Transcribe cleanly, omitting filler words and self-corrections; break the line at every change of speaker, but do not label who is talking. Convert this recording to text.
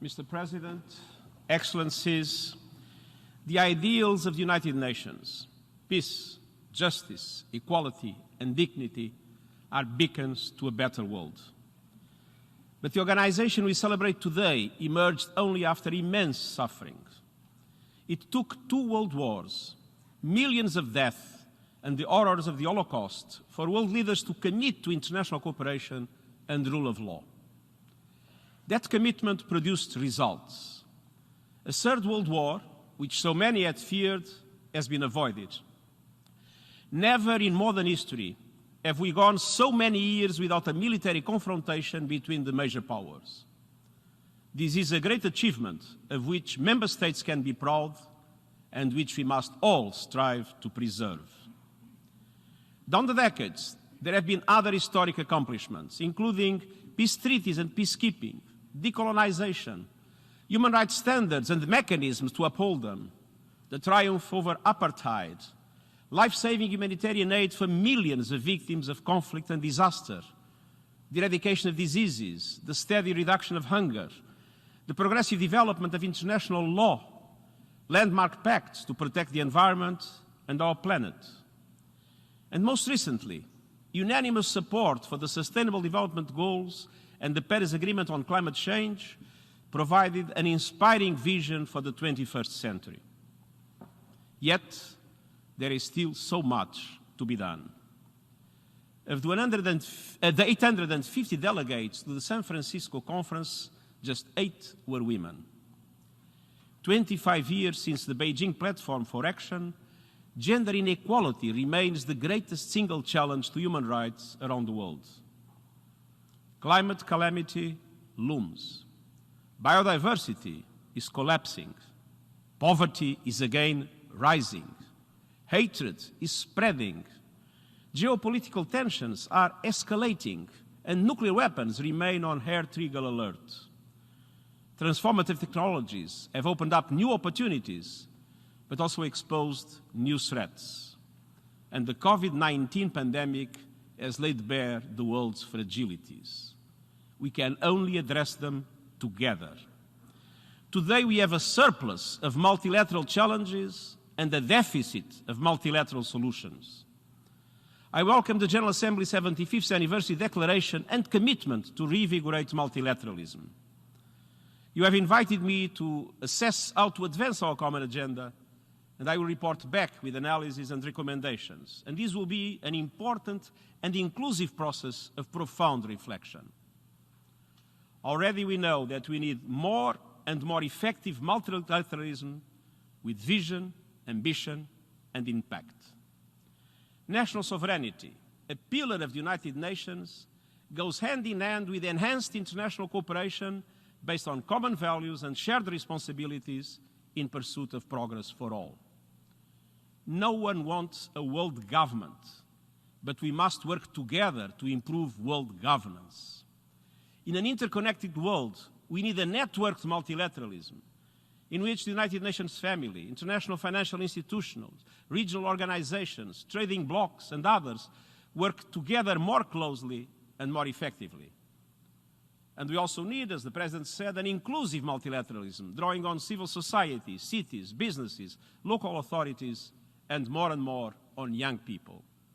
Mr. President, Excellencies, the ideals of the United Nations, peace, justice, equality, and dignity are beacons to a better world. But the organization we celebrate today emerged only after immense suffering. It took 2 world wars, millions of deaths, and the horrors of the Holocaust for world leaders to commit to international cooperation and the rule of law. That commitment produced results. A third world war, which so many had feared, has been avoided. Never in modern history have we gone so many years without a military confrontation between the major powers. This is a great achievement of which member states can be proud and which we must all strive to preserve. Down the decades, there have been other historic accomplishments, including peace treaties and peacekeeping, decolonization, human rights standards and mechanisms to uphold them, the triumph over apartheid, life-saving humanitarian aid for millions of victims of conflict and disaster, the eradication of diseases, the steady reduction of hunger, the progressive development of international law, landmark pacts to protect the environment and our planet. And most recently, unanimous support for the Sustainable Development Goals and the Paris Agreement on climate change provided an inspiring vision for the 21st century. Yet, there is still so much to be done. Of the 850 delegates to the San Francisco conference, just 8 were women. 25 years since the Beijing Platform for Action, gender inequality remains the greatest single challenge to human rights around the world. Climate calamity looms. Biodiversity is collapsing. Poverty is again rising. Hatred is spreading. Geopolitical tensions are escalating, and nuclear weapons remain on hair-trigger alert. Transformative technologies have opened up new opportunities, but also exposed new threats. And the COVID-19 pandemic has laid bare the world's fragilities. We can only address them together. Today we have a surplus of multilateral challenges and a deficit of multilateral solutions. I welcome the General Assembly's 75th anniversary declaration and commitment to reinvigorate multilateralism. You have invited me to assess how to advance our common agenda, and I will report back with analysis and recommendations. And this will be an important and inclusive process of profound reflection. Already we know that we need more and more effective multilateralism with vision, ambition, and impact. National sovereignty, a pillar of the United Nations, goes hand in hand with enhanced international cooperation based on common values and shared responsibilities in pursuit of progress for all. No one wants a world government, but we must work together to improve world governance. In an interconnected world, we need a networked multilateralism in which the United Nations family, international financial institutions, regional organizations, trading blocs, and others work together more closely and more effectively. And we also need, as the President said, an inclusive multilateralism, drawing on civil society, cities, businesses, local authorities, and more on young people.